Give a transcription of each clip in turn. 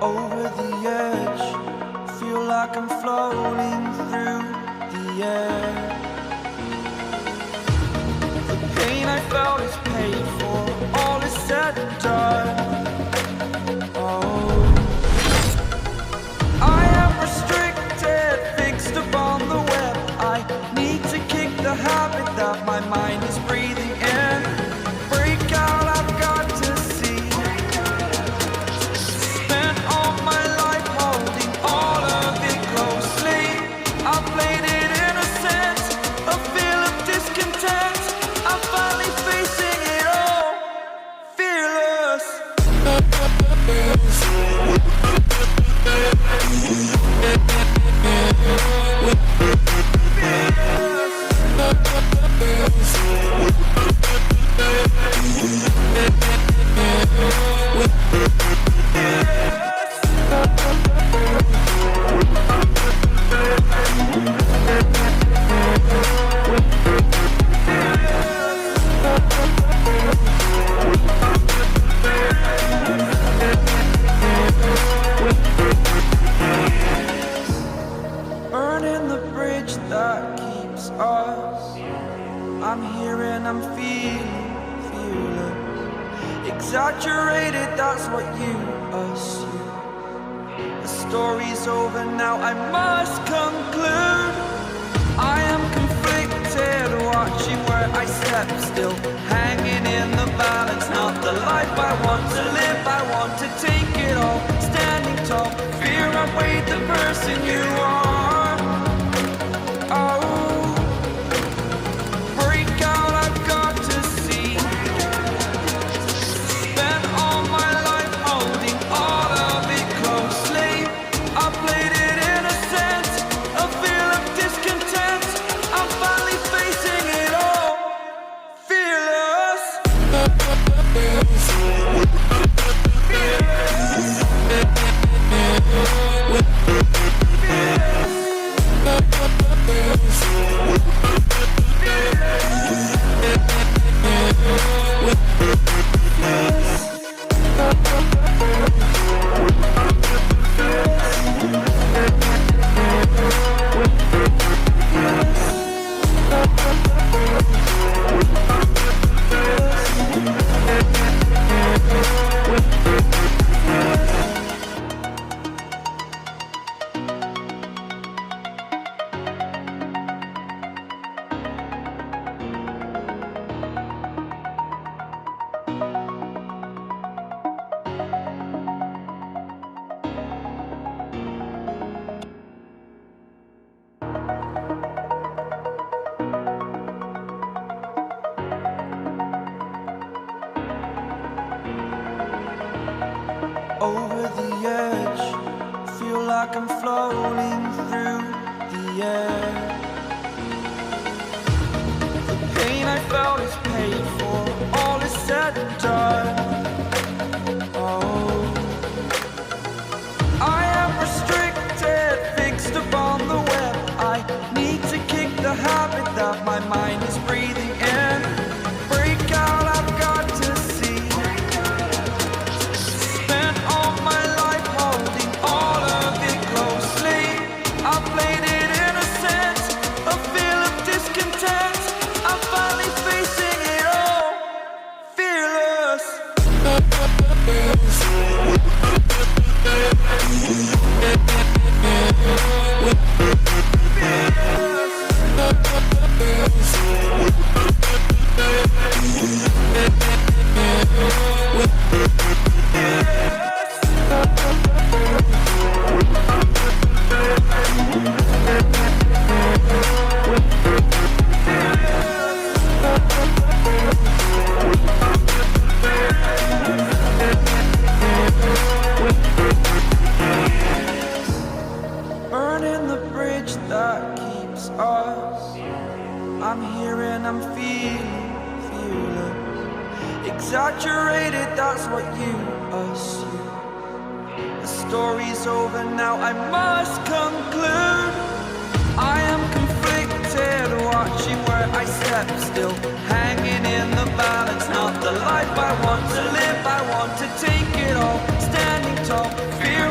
over the edge. Feel like I'm floating through the air. The pain I felt is paid for, all is said and done. Oh, I am restricted, fixed upon the web. I need to kick the habit that my mind is breathing in. Break out, I've got to see. Spent all my life holding all of it closely. I played it innocent, a feel of discontent. I'm finally facing it all, fearless. Burning the bridge that keeps us. I'm here and I'm feeling fearless. Exaggerated, that's what you assume. The story's over now, I must conclude. I am conflicted, watching where I step still, hanging in the balance. Not the life I want to live, I want to take it all. Standing tall, fear outweighed the person you are. Oh, break out, I've got to see. Spent all my life holding all of it closely. I played it innocent, a feel of discontent. I'm finally facing it all, fearless. Over the edge, feel like I'm floating through the air. The pain I felt is paid for, all is said and done. Oh, I am restricted, fixed upon the web. I need to kick the habit that my mind is breathing in. Break out, I've got to see. Spent all my life holding all of it closely. I played it innocent, a feel of discontent. I'm finally facing it all, fearless. Burning the bridge that keeps us. I'm here and I'm feeling fearless. Exaggerated, that's what you assume. The story's over now, I must conclude. I am conflicted, watching where I step still, hanging in the balance. Not the life I want to live, I want to take it all. Standing tall, fear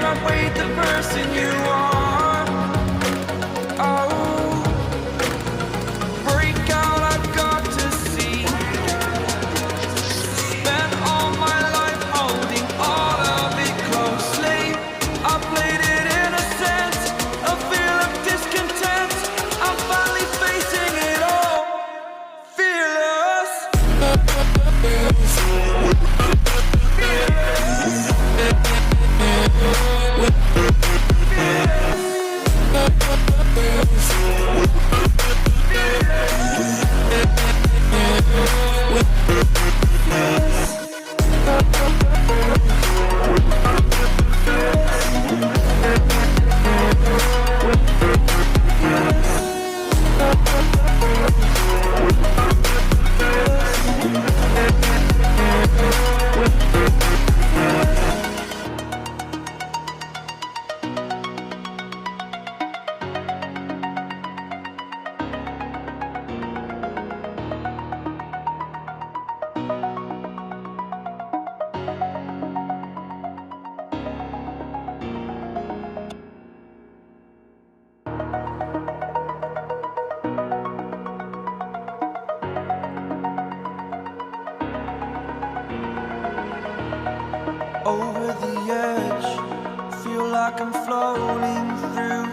like I'm floating through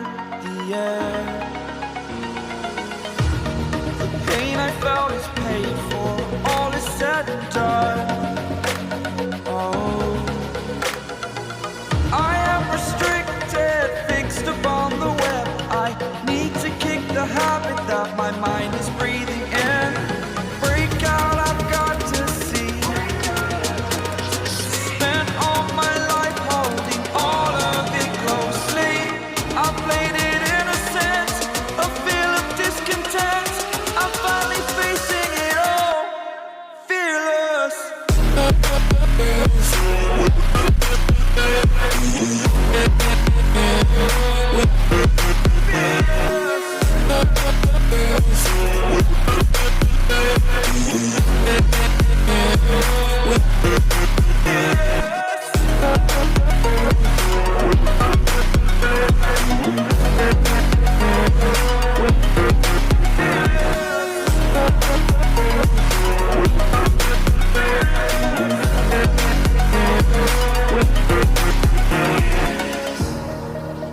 the air. The pain I felt is paid for, all is said and done. Oh, I am restricted, fixed upon the web. I need to kick the habit that my mind is breathing in. Break out, I've got to see. Spent all my life holding all of it closely. I played it innocent, a feel of discontent. I'm finally facing it all, fearless.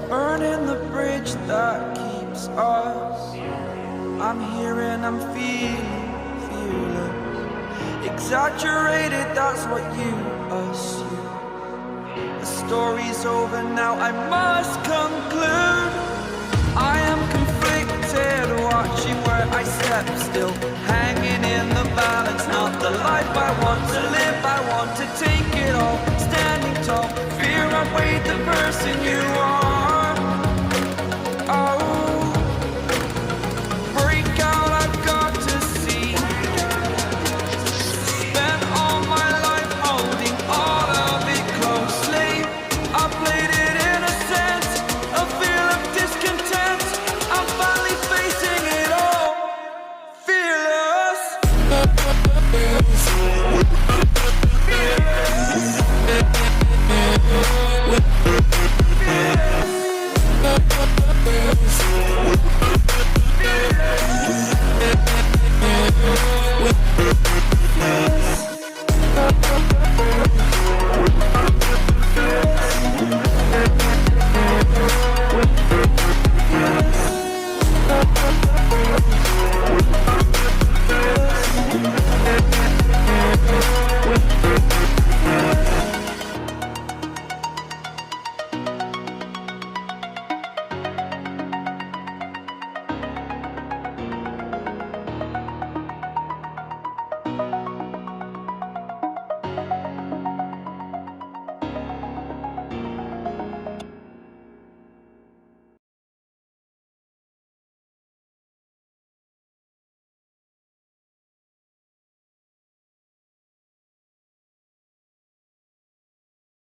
Burning the bridge that keeps us. I'm here and I'm feeling fearless. Exaggerated, that's what you assume. The story's over now, I must conclude. I am conflicted, watching where I step still, hanging in the balance. Not the life I want to live, I want to take it all. Standing tall, fear I weighed the person you